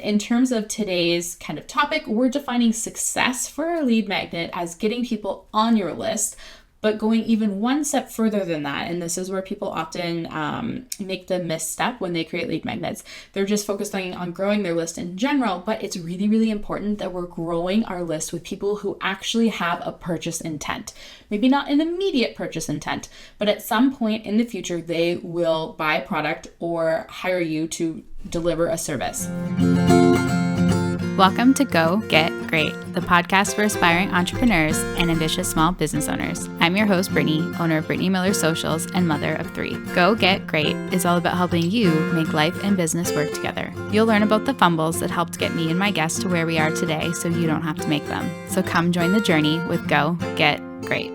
in terms of today's kind of topic, we're defining success for a lead magnet as getting people on your list, but going even one step further than that. And this is where people often make the misstep when they create lead magnets. They're just focusing on growing their list in general, but it's really, really important that we're growing our list with people who actually have a purchase intent. Maybe not an immediate purchase intent, but at some point in the future, they will buy a product or hire you to deliver a service. Welcome to Go Get Great, the podcast for aspiring entrepreneurs and ambitious small business owners. I'm your host, Brittany, owner of Brittany Miller Socials and mother of 3. Go Get Great is all about helping you make life and business work together. You'll learn about the fumbles that helped get me and my guests to where we are today so you don't have to make them. So come join the journey with Go Get Great.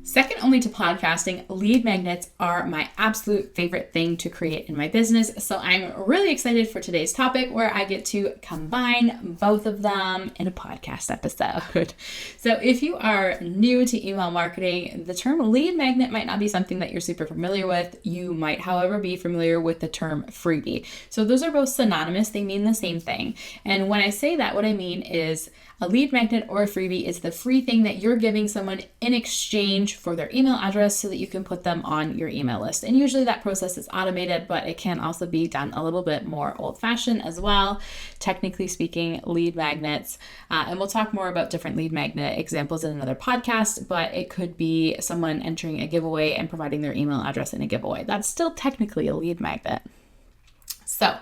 Second only to podcasting, lead magnets are my absolute favorite thing to create in my business. So I'm really excited for today's topic where I get to combine both of them in a podcast episode. So if you are new to email marketing, the term lead magnet might not be something that you're super familiar with. You might, however, be familiar with the term freebie. So those are both synonymous. They mean the same thing. And when I say that, what I mean is a lead magnet or a freebie is the free thing that you're giving someone in exchange for their email address so that you can put them on your email list. And usually that process is automated, but it can also be done a little bit more old-fashioned as well. Technically speaking, lead magnets, and we'll talk more about different lead magnet examples in another podcast, but it could be someone entering a giveaway and providing their email address in a giveaway. That's still technically a lead magnet. So,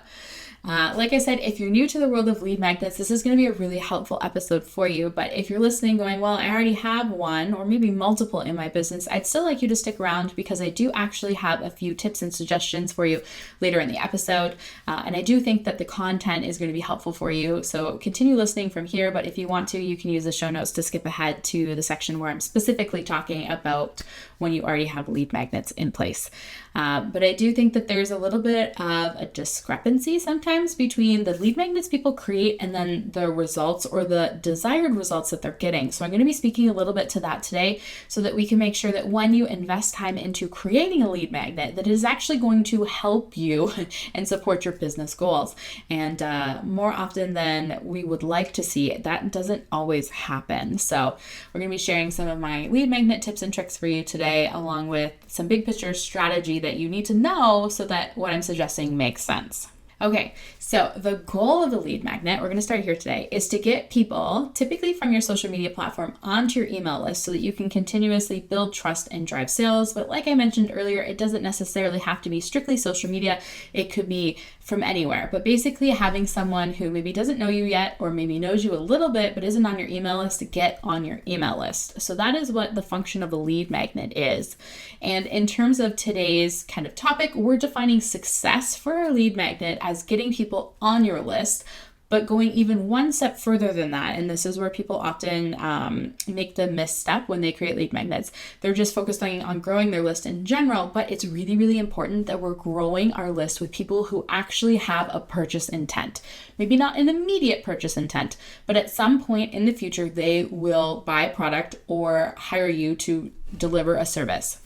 like I said, if you're new to the world of lead magnets, this is going to be a really helpful episode for you. But if you're listening going, well, I already have one or maybe multiple in my business, I'd still like you to stick around because I do actually have a few tips and suggestions for you later in the episode. And I do think that the content is going to be helpful for you. So continue listening from here. But if you want to, you can use the show notes to skip ahead to the section where I'm specifically talking about when you already have lead magnets in place. But I do think that there's a little bit of a discrepancy sometimes between the lead magnets people create and then the results or the desired results that they're getting. So I'm going to be speaking a little bit to that today so that we can make sure that when you invest time into creating a lead magnet, that it is actually going to help you and support your business goals. And more often than we would like to see, that doesn't always happen. So we're going to be sharing some of my lead magnet tips and tricks for you today, along with some big picture strategy that you need to know so that what I'm suggesting makes sense. Okay, so the goal of the lead magnet, we're going to start here today, is to get people, typically from your social media platform, onto your email list so that you can continuously build trust and drive sales. But like I mentioned earlier, it doesn't necessarily have to be strictly social media. It could be from anywhere. But basically having someone who maybe doesn't know you yet or maybe knows you a little bit but isn't on your email list to get on your email list. So that is what the function of a lead magnet is. And in terms of today's kind of topic, we're defining success for a lead magnet as getting people on your list, but going even one step further than that. And this is where people often make the misstep when they create lead magnets. They're just focusing on growing their list in general, but it's really, really important that we're growing our list with people who actually have a purchase intent. Maybe not an immediate purchase intent, but at some point in the future, they will buy a product or hire you to deliver a service.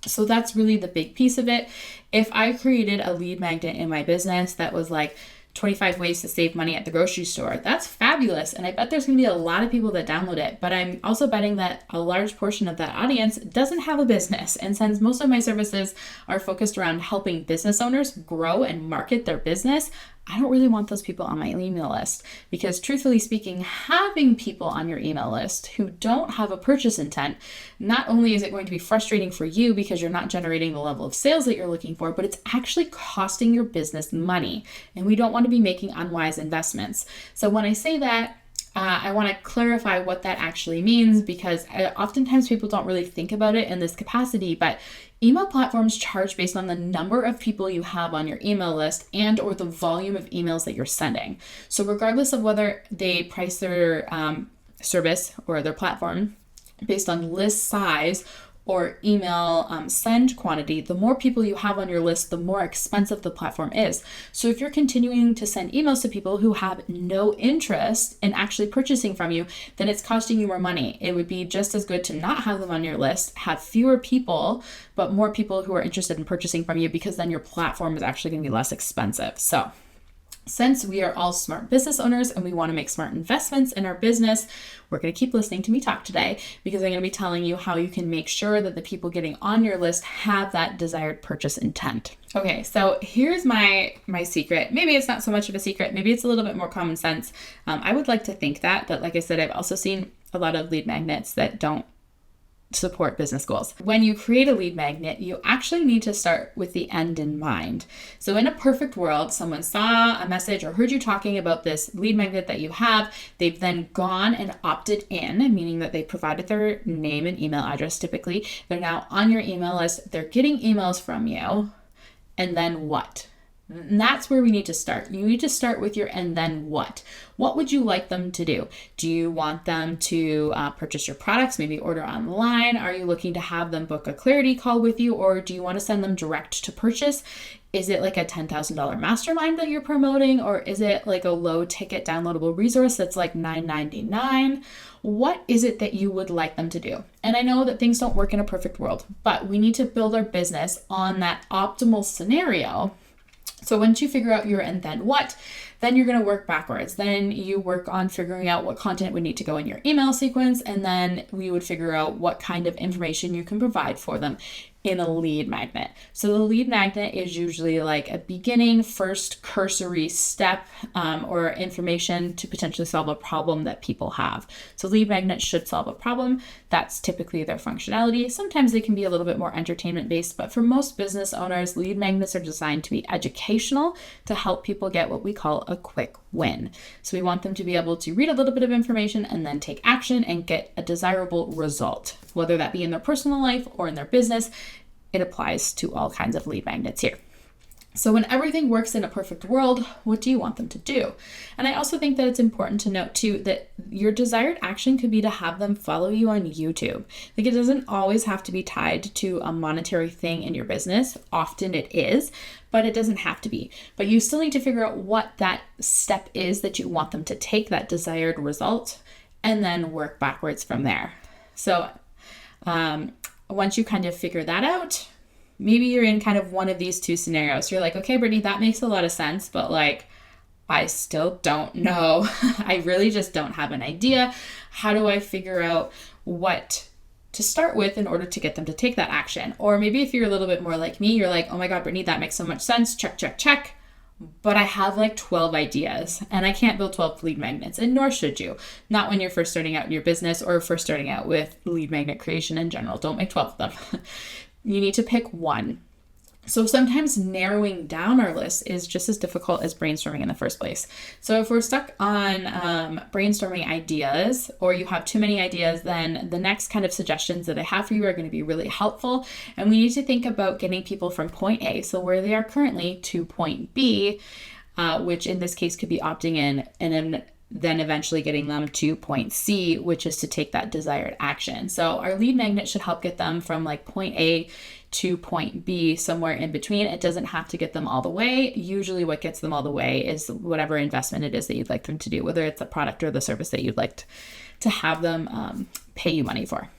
So that's really the big piece of it. If I created a lead magnet in my business that was like 25 ways to save money at the grocery store, that's fabulous. And I bet there's going to be a lot of people that download it. But I'm also betting that a large portion of that audience doesn't have a business. And since most of my services are focused around helping business owners grow and market their business, I don't really want those people on my email list because truthfully speaking, having people on your email list who don't have a purchase intent, not only is it going to be frustrating for you because you're not generating the level of sales that you're looking for, but it's actually costing your business money. And we don't want to be making unwise investments. So when I say that, I want to clarify what that actually means because oftentimes people don't really think about it in this capacity, but email platforms charge based on the number of people you have on your email list and or the volume of emails that you're sending. So regardless of whether they price their service or their platform based on list size or email send quantity, the more people you have on your list, the more expensive the platform is. So if you're continuing to send emails to people who have no interest in actually purchasing from you, then it's costing you more money. It would be just as good to not have them on your list, have fewer people, but more people who are interested in purchasing from you, because then your platform is actually going to be less expensive. So since we are all smart business owners and we want to make smart investments in our business, we're going to keep listening to me talk today, because I'm going to be telling you how you can make sure that the people getting on your list have that desired purchase intent. Okay, so here's my secret. Maybe it's not so much of a secret. Maybe it's a little bit more common sense. I would like to think that, but like I said, I've also seen a lot of lead magnets that don't support business goals. When you create a lead magnet, you actually need to start with the end in mind. So in a perfect world, someone saw a message or heard you talking about this lead magnet that you have. They've then gone and opted in, meaning that they provided their name and email address typically. They're now on your email list. They're getting emails from you. And then what? And that's where we need to start. You need to start with your and then what. What would you like them to do? Do you want them to purchase your products, maybe order online? Are you looking to have them book a clarity call with you? Or do you want to send them direct to purchase? Is it like a $10,000 mastermind that you're promoting? Or is it like a low ticket downloadable resource that's like $9.99? What is it that you would like them to do? And I know that things don't work in a perfect world, but we need to build our business on that optimal scenario. So once you figure out your and then what, then you're going to work backwards. Then you work on figuring out what content would need to go in your email sequence. And then we would figure out what kind of information you can provide for them in a lead magnet. So the lead magnet is usually like a beginning, first cursory step or information to potentially solve a problem that people have. So lead magnets should solve a problem. That's typically their functionality. Sometimes they can be a little bit more entertainment based, but for most business owners, lead magnets are designed to be educational to help people get what we call a quick win. So we want them to be able to read a little bit of information and then take action and get a desirable result, whether that be in their personal life or in their business. It applies to all kinds of lead magnets here. So when everything works in a perfect world, what do you want them to do? And I also think that it's important to note too that your desired action could be to have them follow you on YouTube. Like, it doesn't always have to be tied to a monetary thing in your business. Often it is, but it doesn't have to be. But you still need to figure out what that step is that you want them to take, that desired result, and then work backwards from there. So once you kind of figure that out, maybe you're in kind of one of these two scenarios. You're like, okay, Brittany, that makes a lot of sense, but like, I still don't know. I really just don't have an idea. How do I figure out what to start with in order to get them to take that action? Or maybe if you're a little bit more like me, you're like, oh my God, Brittany, that makes so much sense. Check, check, check. But I have like 12 ideas and I can't build 12 lead magnets, and nor should you. Not when you're first starting out in your business or first starting out with lead magnet creation in general. Don't make 12 of them. You need to pick one. So sometimes narrowing down our list is just as difficult as brainstorming in the first place. So if we're stuck on brainstorming ideas, or you have too many ideas, then the next kind of suggestions that I have for you are going to be really helpful. And we need to think about getting people from point A, so where they are currently, to point B, which in this case could be opting in, and then eventually getting them to point C, which is to take that desired action. So our lead magnet should help get them from like point A to point B, somewhere in between. It doesn't have to get them all the way. Usually what gets them all the way is whatever investment it is that you'd like them to do, whether it's the product or the service that you'd like to have them pay you money for.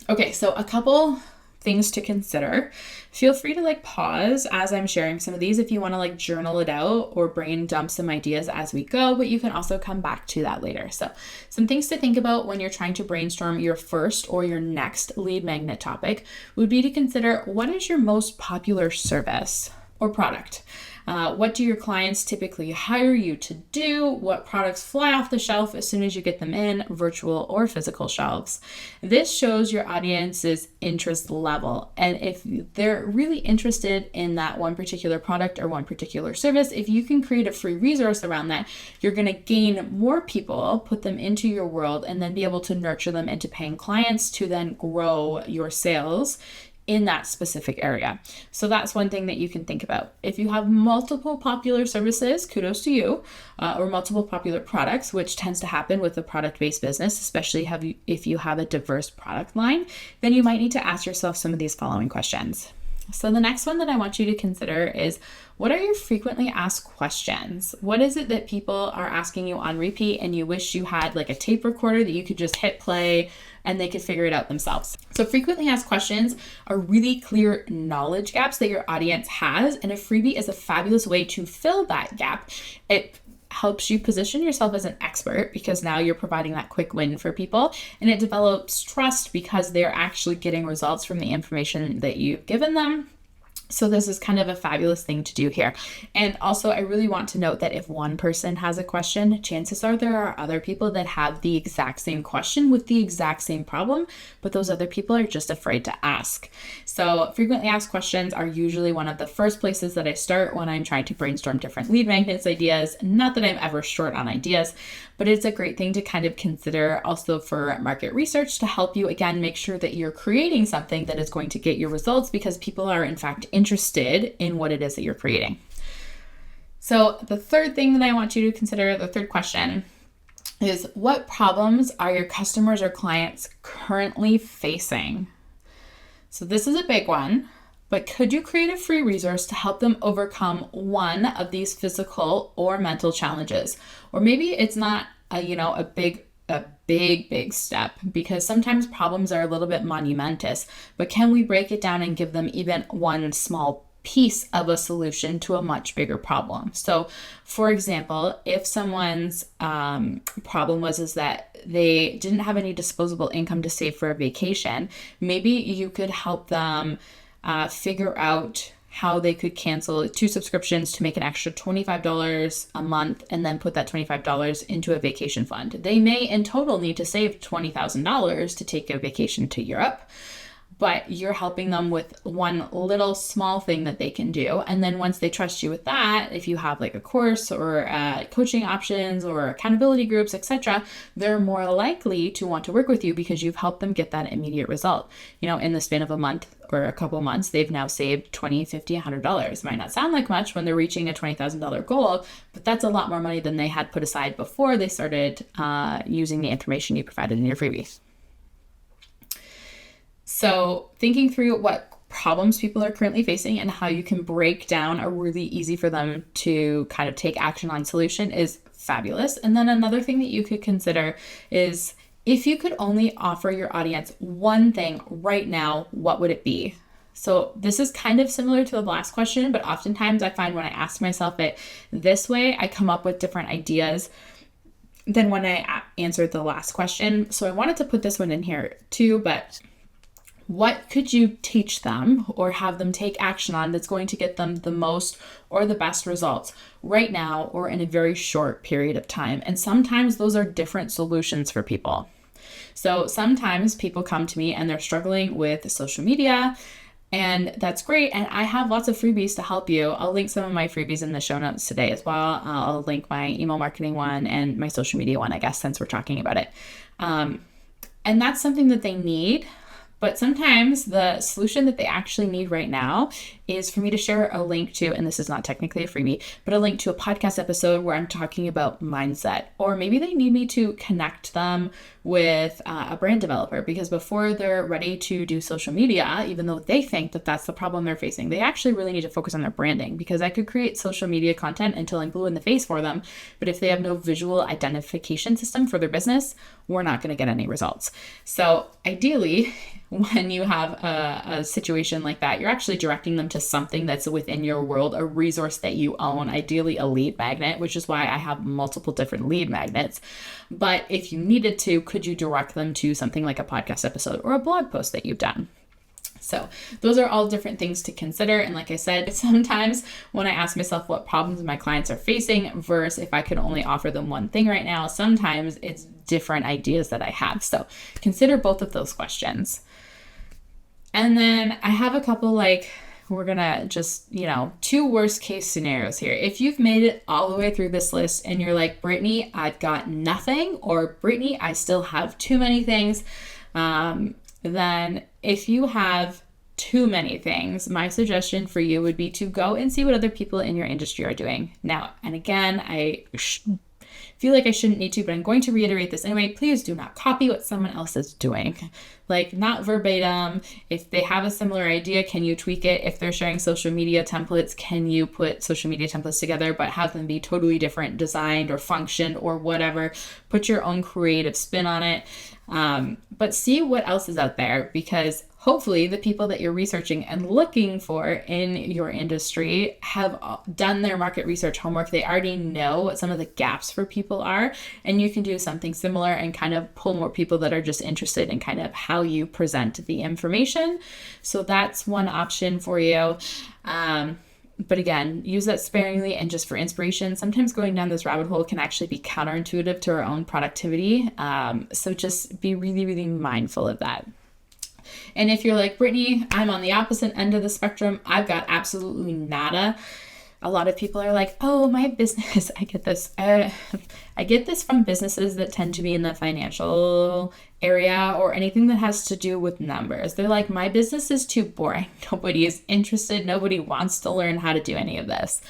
Okay, so a couple things to consider. Feel free to like pause as I'm sharing some of these if you want to like journal it out or brain dump some ideas as we go, but you can also come back to that later. So some things to think about when you're trying to brainstorm your first or your next lead magnet topic would be to consider, what is your most popular service or product? What do your clients typically hire you to do? What products fly off the shelf as soon as you get them in, virtual or physical shelves? This shows your audience's interest level. And if they're really interested in that one particular product or one particular service, if you can create a free resource around that, you're going to gain more people, put them into your world, and then be able to nurture them into paying clients to then grow your sales in that specific area. So that's one thing that you can think about. If you have multiple popular services, kudos to you, or multiple popular products, which tends to happen with a product-based business, especially if you have a diverse product line, then you might need to ask yourself some of these following questions. So the next one that I want you to consider is, what are your frequently asked questions? What is it that people are asking you on repeat and you wish you had like a tape recorder that you could just hit play and they could figure it out themselves? So frequently asked questions are really clear knowledge gaps that your audience has, and a freebie is a fabulous way to fill that gap. It helps you position yourself as an expert because now you're providing that quick win for people, and it develops trust because they're actually getting results from the information that you've given them. So this is kind of a fabulous thing to do here. And also, I really want to note that if one person has a question, chances are there are other people that have the exact same question with the exact same problem, but those other people are just afraid to ask. So frequently asked questions are usually one of the first places that I start when I'm trying to brainstorm different lead magnets ideas. Not that I'm ever short on ideas, but it's a great thing to kind of consider also for market research to help you, again, make sure that you're creating something that is going to get your results because people are in fact interested in what it is that you're creating. So the third thing that I want you to consider, the third question, is what problems are your customers or clients currently facing? So this is a big one, but could you create a free resource to help them overcome one of these physical or mental challenges? Or maybe it's not a big step, because sometimes problems are a little bit monumentous, but can we break it down and give them even one small piece of a solution to a much bigger problem? So for example, if someone's problem is that they didn't have any disposable income to save for a vacation, maybe you could help them figure out how they could cancel 2 subscriptions to make an extra $25 a month and then put that $25 into a vacation fund. They may in total need to save $20,000 to take a vacation to Europe, but you're helping them with one little small thing that they can do. And then once they trust you with that, if you have like a course or coaching options or accountability groups, etc., they're more likely to want to work with you because you've helped them get that immediate result. In the span of a month or a couple months, they've now saved $20, $50, $100. Might not sound like much when they're reaching a $20,000 goal, but that's a lot more money than they had put aside before they started using the information you provided in your freebies. So thinking through what problems people are currently facing and how you can break down a really easy for them to kind of take action on solution is fabulous. And then another thing that you could consider is, if you could only offer your audience one thing right now, what would it be? So this is kind of similar to the last question, but oftentimes I find when I ask myself it this way, I come up with different ideas than when I answered the last question. So I wanted to put this one in here too, but what could you teach them or have them take action on that's going to get them the most or the best results right now or in a very short period of time? And sometimes those are different solutions for people. So sometimes people come to me and they're struggling with social media, and that's great. And I have lots of freebies to help you. I'll link some of my freebies in the show notes today as well. I'll link my email marketing one and my social media one, I guess, since we're talking about it. And that's something that they need. But sometimes the solution that they actually need right now is for me to share a link to, and this is not technically a freebie, but a link to a podcast episode where I'm talking about mindset. Or maybe they need me to connect them with a brand developer, because before they're ready to do social media, even though they think that that's the problem they're facing, they actually really need to focus on their branding, because I could create social media content until I'm blue in the face for them. But if they have no visual identification system for their business, we're not going to get any results. So ideally, when you have a situation like that, you're actually directing them to something that's within your world, a resource that you own, ideally a lead magnet, which is why I have multiple different lead magnets. But if you needed to, could you direct them to something like a podcast episode or a blog post that you've done? So those are all different things to consider. And like I said, sometimes when I ask myself what problems my clients are facing versus if I could only offer them one thing right now, sometimes it's different ideas that I have. So consider both of those questions. And then I have a couple, we're gonna just, 2 worst case scenarios here. If you've made it all the way through this list and you're like, Brittany, I've got nothing, or Brittany, I still have too many things, then if you have too many things, my suggestion for you would be to go and see what other people in your industry are doing. Now, and again, I feel like I shouldn't need to, but I'm going to reiterate this anyway. Please do not copy what someone else is doing. Like, not verbatim. If they have a similar idea, can you tweak it? If they're sharing social media templates, can you put social media templates together, but have them be totally different, designed or functioned or whatever? Put your own creative spin on it. But see what else is out there, because hopefully the people that you're researching and looking for in your industry have done their market research homework. They already know what some of the gaps for people are, and you can do something similar and kind of pull more people that are just interested in kind of how you present the information. So that's one option for you. But again, use that sparingly and just for inspiration. Sometimes going down this rabbit hole can actually be counterintuitive to our own productivity. So just be really, really mindful of that. And if you're like, Brittany, I'm on the opposite end of the spectrum, I've got absolutely nada. A lot of people are like, oh, my business, I get this from businesses that tend to be in the financial area or anything that has to do with numbers. They're like, my business is too boring. Nobody is interested. Nobody wants to learn how to do any of this.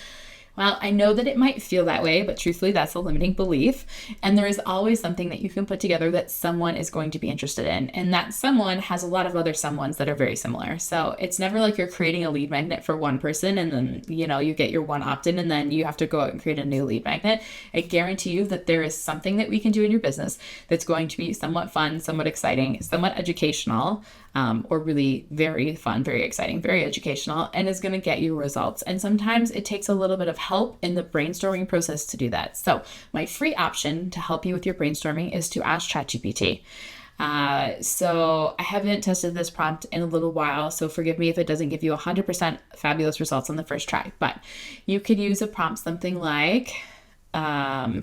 Well, I know that it might feel that way, but truthfully, that's a limiting belief. And there is always something that you can put together that someone is going to be interested in. And that someone has a lot of other someones that are very similar. So it's never like you're creating a lead magnet for one person and then, you get your one opt-in and then you have to go out and create a new lead magnet. I guarantee you that there is something that we can do in your business that's going to be somewhat fun, somewhat exciting, somewhat educational, or really very fun, very exciting, very educational, and is going to get you results. And sometimes it takes a little bit of help in the brainstorming process to do that. So my free option to help you with your brainstorming is to ask ChatGPT. So I haven't tested this prompt in a little while, so forgive me if it doesn't give you 100% fabulous results on the first try, but you could use a prompt something like, I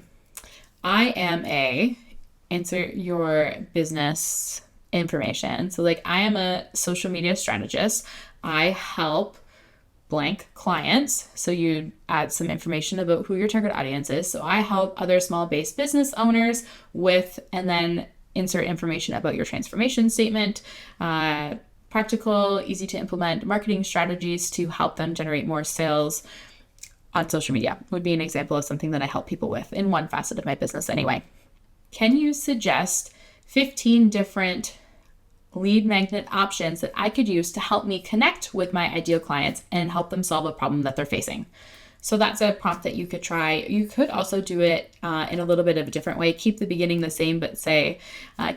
am insert your business information. So like, I am a social media strategist. I help blank clients. So you add some information about who your target audience is. So I help other small-based business owners with, and then insert information about your transformation statement, practical, easy to implement marketing strategies to help them generate more sales on social media would be an example of something that I help people with in one facet of my business anyway. Can you suggest 15 different lead magnet options that I could use to help me connect with my ideal clients and help them solve a problem that they're facing? So that's a prompt that you could try. You could also do it in a little bit of a different way. Keep the beginning the same, but say,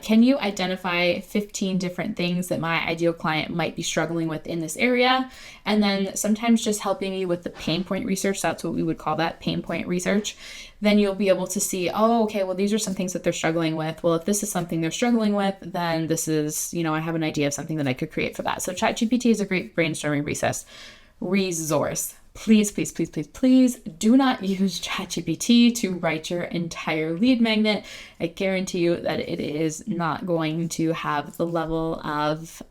can you identify 15 different things that my ideal client might be struggling with in this area? And then sometimes just helping you with the pain point research. That's what we would call that, pain point research. Then you'll be able to see, oh, okay, well, these are some things that they're struggling with. Well, if this is something they're struggling with, then this is, I have an idea of something that I could create for that. So ChatGPT is a great brainstorming resource. Please, please, please, please, please do not use ChatGPT to write your entire lead magnet. I guarantee you that it is not going to have the level of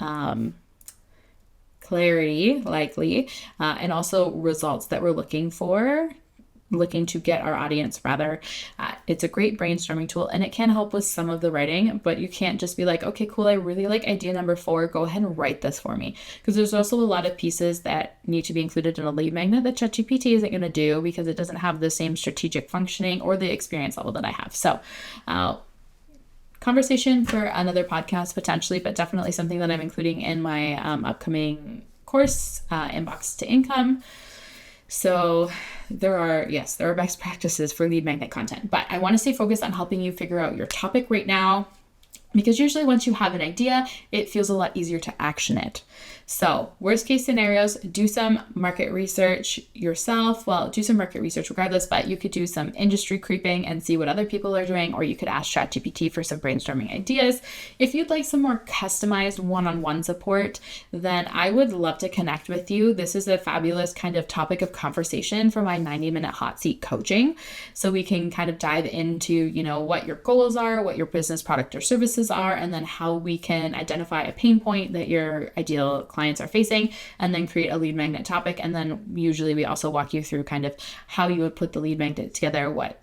clarity, likely, and also results that we're looking to get our audience rather. It's a great brainstorming tool and it can help with some of the writing, but you can't just be like, okay, cool, I really like idea number 4, go ahead and write this for me. Because there's also a lot of pieces that need to be included in a lead magnet that ChatGPT isn't going to do because it doesn't have the same strategic functioning or the experience level that I have. So conversation for another podcast potentially, but definitely something that I'm including in my upcoming course, Inbox to Income. So there are best practices for lead magnet content, but I want to stay focused on helping you figure out your topic right now, because usually once you have an idea, it feels a lot easier to action it. So worst case scenarios, do some market research yourself. Well, do some market research regardless, but you could do some industry creeping and see what other people are doing, or you could ask ChatGPT for some brainstorming ideas. If you'd like some more customized one-on-one support, then I would love to connect with you. This is a fabulous kind of topic of conversation for my 90-minute hot seat coaching. So we can kind of dive into, what your goals are, what your business product or services are, and then how we can identify a pain point that your ideal clients are facing, and then create a lead magnet topic. And then usually we also walk you through kind of how you would put the lead magnet together, what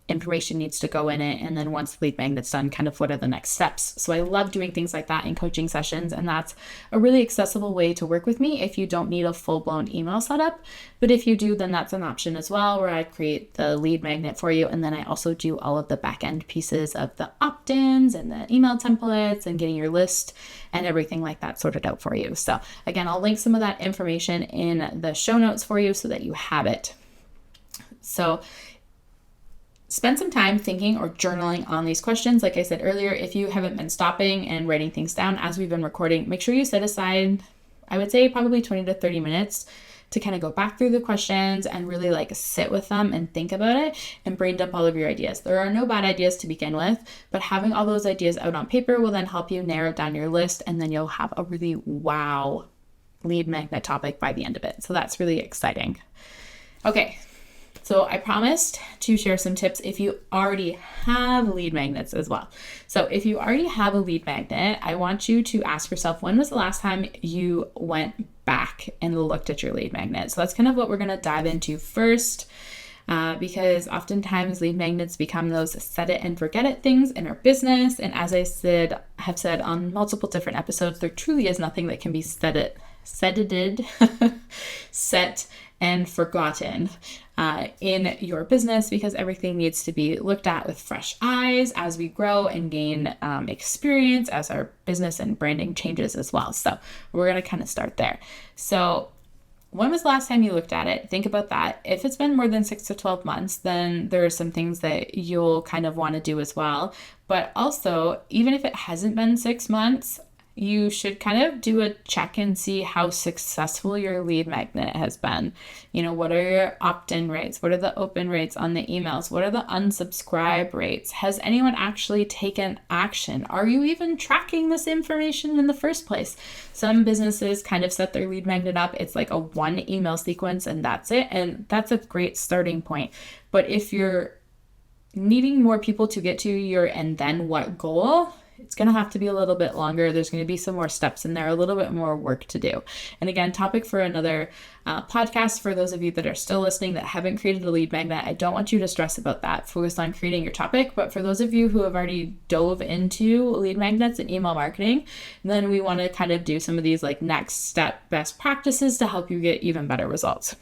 information needs to go in it. And then once the lead magnet's done, kind of what are the next steps. So I love doing things like that in coaching sessions. And that's a really accessible way to work with me if you don't need a full-blown email setup. But if you do, then that's an option as well, where I create the lead magnet for you. And then I also do all of the back-end pieces of the opt-ins and the email templates and getting your list and everything like that sorted out for you. So again, I'll link some of that information in the show notes for you so that you have it. So spend some time thinking or journaling on these questions. Like I said earlier, if you haven't been stopping and writing things down as we've been recording, make sure you set aside, I would say probably 20 to 30 minutes to kind of go back through the questions and really like sit with them and think about it and brain dump all of your ideas. There are no bad ideas to begin with, but having all those ideas out on paper will then help you narrow down your list, and then you'll have a really wow lead magnet topic by the end of it. So that's really exciting. Okay. So I promised to share some tips if you already have lead magnets as well. So if you already have a lead magnet, I want you to ask yourself, when was the last time you went back and looked at your lead magnet? So that's kind of what we're going to dive into first, because oftentimes lead magnets become those set it and forget it things in our business. And as I have said on multiple different episodes, there truly is nothing that can be set and forgotten in your business, because everything needs to be looked at with fresh eyes as we grow and gain experience as our business and branding changes as well. So we're going to kind of start there. So when was the last time you looked at it? Think about that. If it's been more than 6 to 12 months, then there are some things that you'll kind of want to do as well. But also, even if it hasn't been 6 months, you should kind of do a check and see how successful your lead magnet has been. You know, what are your opt-in rates? What are the open rates on the emails? What are the unsubscribe rates? Has anyone actually taken action? Are you even tracking this information in the first place? Some businesses kind of set their lead magnet up. It's like a one email sequence and that's it. And that's a great starting point. But if you're needing more people to get to your and then what goal, it's going to have to be a little bit longer. There's going to be some more steps in there, a little bit more work to do. And again, topic for another podcast for those of you that are still listening that haven't created a lead magnet. I don't want you to stress about that. Focus on creating your topic. But for those of you who have already dove into lead magnets and email marketing, then we want to kind of do some of these like next step best practices to help you get even better results.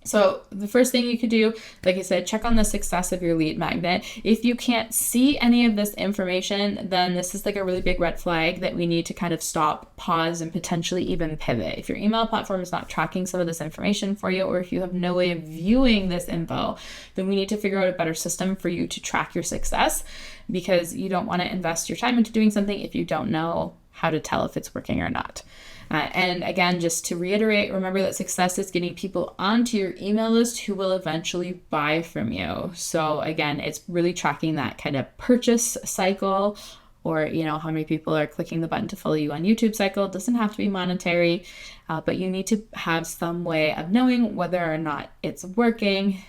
So the first thing you could do, like I said, check on the success of your lead magnet. If you can't see any of this information, then this is like a really big red flag that we need to kind of stop, pause, and potentially even pivot. If your email platform is not tracking some of this information for you, or if you have no way of viewing this info, then we need to figure out a better system for you to track your success, because you don't want to invest your time into doing something if you don't know how to tell if it's working or not. And again, just to reiterate, remember that success is getting people onto your email list who will eventually buy from you. So again, it's really tracking that kind of purchase cycle, or, you know, how many people are clicking the button to follow you on YouTube cycle. It doesn't have to be monetary, but you need to have some way of knowing whether or not it's working.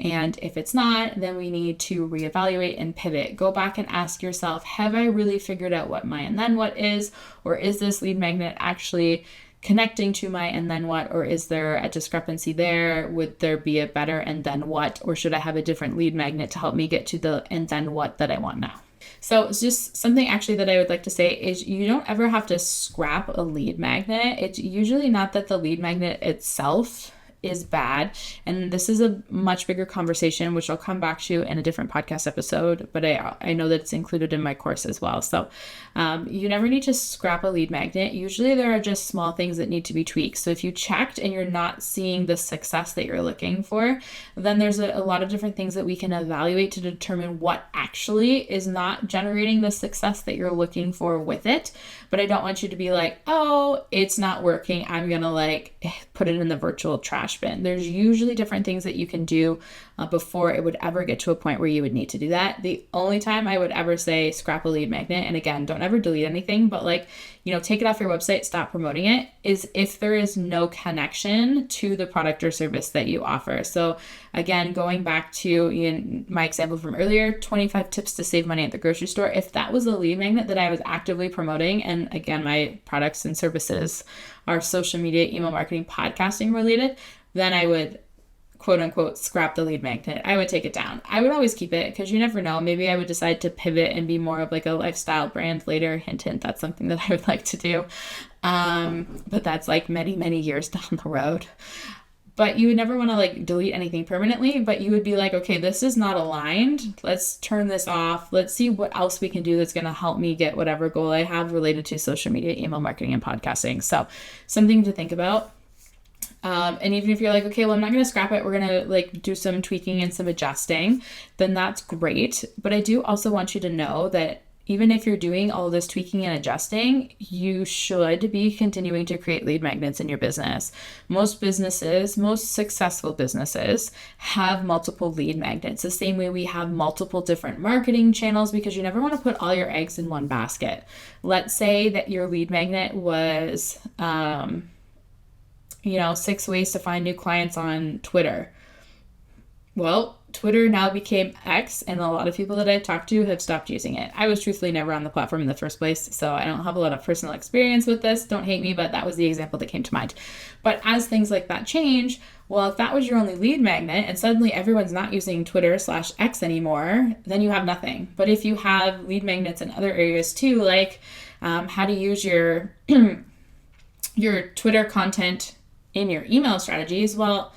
And if it's not, then we need to reevaluate and pivot. Go back and ask yourself, have I really figured out what my and then what is? Or is this lead magnet actually connecting to my and then what? Or is there a discrepancy there? Would there be a better and then what? Or should I have a different lead magnet to help me get to the and then what that I want now? So it's just something actually that I would like to say is you don't ever have to scrap a lead magnet. It's usually not that the lead magnet itself is bad. And this is a much bigger conversation, which I'll come back to in a different podcast episode, but I know that it's included in my course as well. So you never need to scrap a lead magnet. Usually there are just small things that need to be tweaked. So if you checked and you're not seeing the success that you're looking for, then there's a lot of different things that we can evaluate to determine what actually is not generating the success that you're looking for with it. But I don't want you to be like, oh, it's not working, I'm going to like put it in the virtual trash bin. There's usually different things that you can do before it would ever get to a point where you would need to do that. The only time I would ever say scrap a lead magnet, and again, don't ever delete anything, but like, you know, take it off your website, stop promoting it, is if there is no connection to the product or service that you offer. So again, going back to my example from earlier, 25 tips to save money at the grocery store. If that was a lead magnet that I was actively promoting, and again, my products and services are social media, email marketing, podcasting related, then I would quote unquote scrap the lead magnet. I would take it down. I would always keep it because you never know. Maybe I would decide to pivot and be more of like a lifestyle brand later. Hint, hint, that's something that I would like to do. But that's like many, many years down the road. But you would never want to like delete anything permanently, but you would be like, okay, this is not aligned. Let's turn this off. Let's see what else we can do that's going to help me get whatever goal I have related to social media, email marketing, and podcasting. So something to think about. And even if you're like, okay, well, I'm not going to scrap it, we're going to like do some tweaking and some adjusting, then that's great. But I do also want you to know that even if you're doing all this tweaking and adjusting, you should be continuing to create lead magnets in your business. Most businesses, most successful businesses have multiple lead magnets, the same way we have multiple different marketing channels, because you never want to put all your eggs in one basket. Let's say that your lead magnet was, 6 ways to find new clients on Twitter. Well, Twitter now became X, and a lot of people that I've talked to have stopped using it. I was truthfully never on the platform in the first place, so I don't have a lot of personal experience with this. Don't hate me, but that was the example that came to mind. But as things like that change, well, if that was your only lead magnet and suddenly everyone's not using Twitter/X anymore, then you have nothing. But if you have lead magnets in other areas too, like how to use your your Twitter content in your email strategies, well,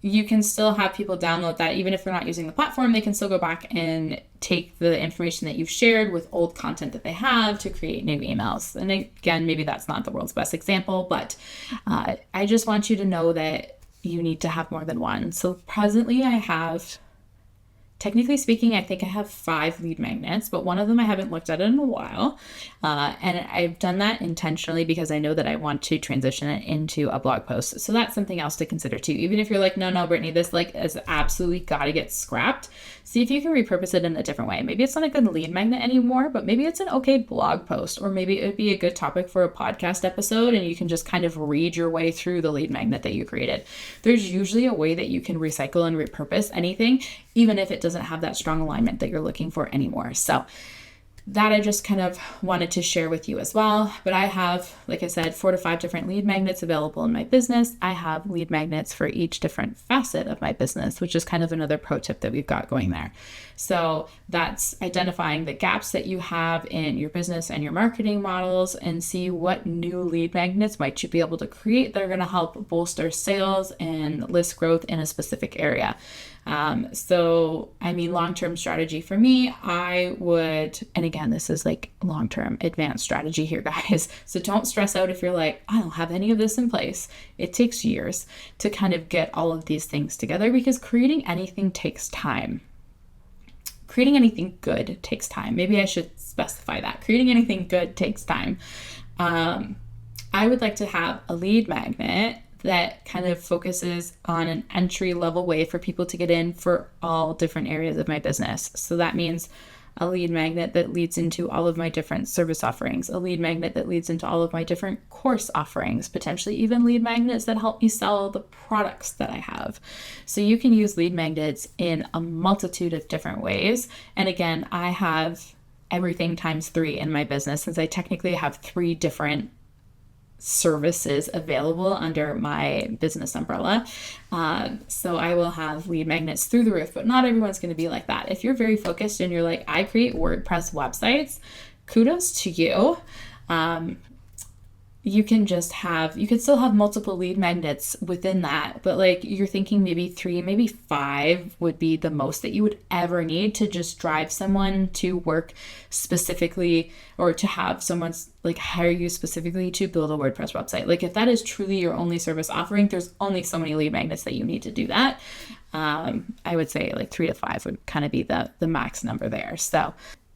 you can still have people download that. Even if they're not using the platform, they can still go back and take the information that you've shared with old content that they have to create new emails. And again, maybe that's not the world's best example, but I just want you to know that you need to have more than one. So presently I have, technically speaking, I think I have 5 lead magnets, but one of them I haven't looked at in a while. And I've done that intentionally because I know that I want to transition it into a blog post. So that's something else to consider too. Even if you're like, no, Brittany, this like is absolutely got to get scrapped. See if you can repurpose it in a different way. Maybe it's not a good lead magnet anymore, but maybe it's an okay blog post, or maybe it would be a good topic for a podcast episode, and you can just kind of read your way through the lead magnet that you created. There's usually a way that you can recycle and repurpose anything, even if it doesn't have that strong alignment that you're looking for anymore. So that I just kind of wanted to share with you as well. But I have, like I said, 4 to 5 different lead magnets available in my business. I have lead magnets for each different facet of my business, which is kind of another pro tip that we've got going there. So that's identifying the gaps that you have in your business and your marketing models, and see what new lead magnets might you be able to create that are going to help bolster sales and list growth in a specific area. Long-term strategy for me, I would, and again, this is like long-term advanced strategy here, guys. So don't stress out if you're like, I don't have any of this in place. It takes years to kind of get all of these things together, because creating anything takes time. Creating anything good takes time. Maybe I should specify that. Creating anything good takes time. I would like to have a lead magnet that kind of focuses on an entry-level way for people to get in for all different areas of my business. So that means a lead magnet that leads into all of my different service offerings, a lead magnet that leads into all of my different course offerings, potentially even lead magnets that help me sell the products that I have. So you can use lead magnets in a multitude of different ways. And again, I have everything times 3 in my business, since I technically have 3 different services available under my business umbrella. So I will have lead magnets through the roof, but not everyone's going to be like that. If you're very focused and you're like, I create WordPress websites, kudos to you. You can still have multiple lead magnets within that, but like you're thinking maybe 3, maybe 5 would be the most that you would ever need to just drive someone to work specifically, or to have someone like hire you specifically to build a WordPress website. Like if that is truly your only service offering, there's only so many lead magnets that you need to do that. I would say like 3 to 5 would kind of be the max number there.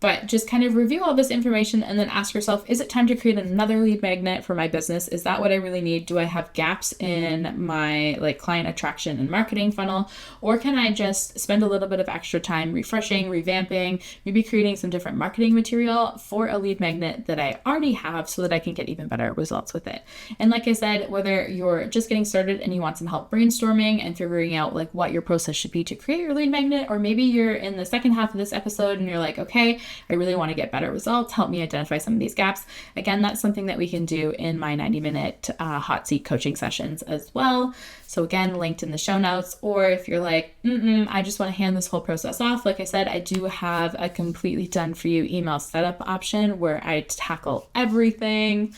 But just kind of review all this information and then ask yourself, is it time to create another lead magnet for my business? Is that what I really need? Do I have gaps in my like client attraction and marketing funnel? Or can I just spend a little bit of extra time refreshing, revamping, maybe creating some different marketing material for a lead magnet that I already have, so that I can get even better results with it? And like I said, whether you're just getting started and you want some help brainstorming and figuring out like what your process should be to create your lead magnet, or maybe you're in the second half of this episode and you're like, okay, I really want to get better results. Help me identify some of these gaps. Again, that's something that we can do in my 90-minute hot seat coaching sessions as well. So again, linked in the show notes. Or if you're like, I just want to hand this whole process off, like I said, I do have a completely done for you email setup option where I tackle everything.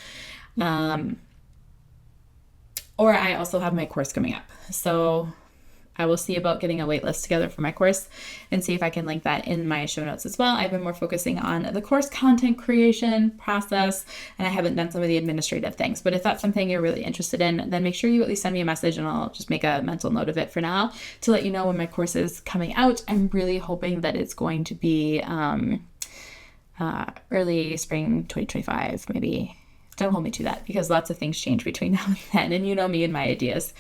Or I also have my course coming up. So I will see about getting a wait list together for my course and see if I can link that in my show notes as well. I've been more focusing on the course content creation process, and I haven't done some of the administrative things. But if that's something you're really interested in, then make sure you at least send me a message, and I'll just make a mental note of it for now to let you know when my course is coming out. I'm really hoping that it's going to be early spring 2025, maybe. Don't hold me to that because lots of things change between now and then, and you know me and my ideas.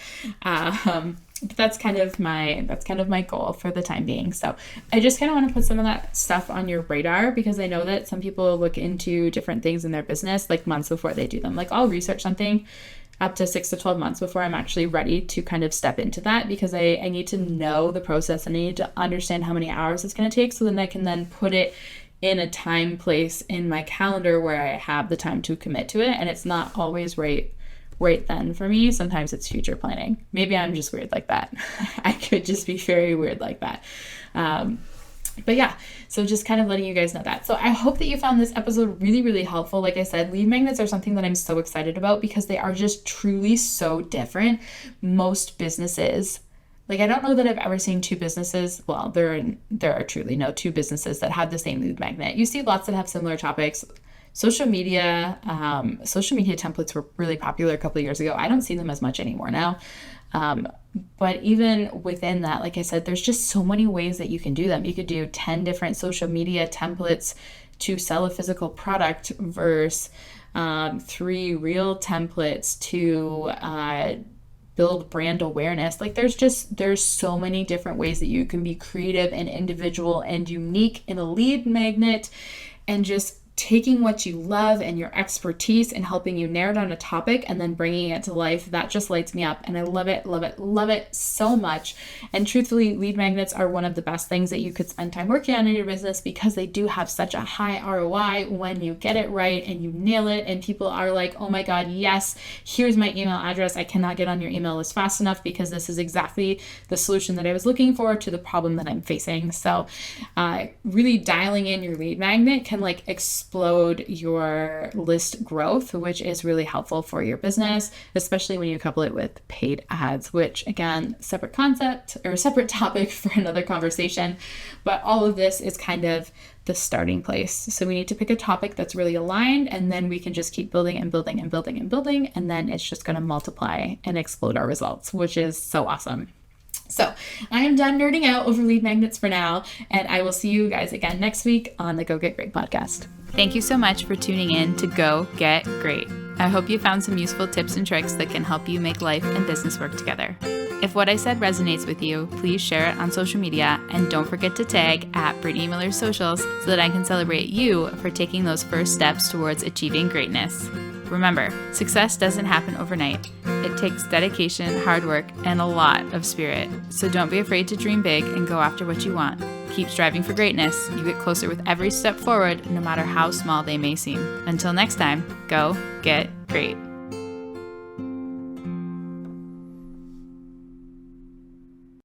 But that's kind of my goal for the time being. So I just kind of want to put some of that stuff on your radar because I know that some people look into different things in their business like months before they do them. Like I'll research something up to 6 to 12 months before I'm actually ready to kind of step into that because I need to know the process and I need to understand how many hours it's going to take so then I can then put it in a time place in my calendar where I have the time to commit to it. And it's not always right then for me. Sometimes it's future planning. Maybe I'm just weird like that. I could just be very weird like that. But yeah, so just kind of letting you guys know that. So I hope that you found this episode really, really helpful. Like I said, lead magnets are something that I'm so excited about because they are just truly so different. Most businesses, like, I don't know that I've ever seen two businesses. Well, there are truly no two businesses that have the same lead magnet. You see lots that have similar topics. Social media templates were really popular a couple of years ago. I don't see them as much anymore now. But even within that, like I said, there's just so many ways that you can do them. You could do 10 different social media templates to sell a physical product versus 3 real templates to build brand awareness. Like there's so many different ways that you can be creative and individual and unique in a lead magnet, and just taking what you love and your expertise and helping you narrow down a topic and then bringing it to life. That just lights me up. And I love it, love it, love it so much. And truthfully, lead magnets are one of the best things that you could spend time working on in your business because they do have such a high ROI when you get it right and you nail it. And people are like, oh my God, yes, here's my email address. I cannot get on your email list fast enough because this is exactly the solution that I was looking for to the problem that I'm facing. So really dialing in your lead magnet can like explode your list growth, which is really helpful for your business, especially when you couple it with paid ads, which again, separate concept or separate topic for another conversation. But all of this is kind of the starting place. So we need to pick a topic that's really aligned, and then we can just keep building and building and building and building. And then it's just going to multiply and explode our results, which is so awesome. So I am done nerding out over lead magnets for now, and I will see you guys again next week on the Go Get Great podcast. Thank you so much for tuning in to Go Get Great. I hope you found some useful tips and tricks that can help you make life and business work together. If what I said resonates with you, please share it on social media, and don't forget to tag at Brittany Miller Socials so that I can celebrate you for taking those first steps towards achieving greatness. Remember, success doesn't happen overnight. It takes dedication, hard work, and a lot of spirit. So don't be afraid to dream big and go after what you want. Keep striving for greatness. You get closer with every step forward, no matter how small they may seem. Until next time, go get great.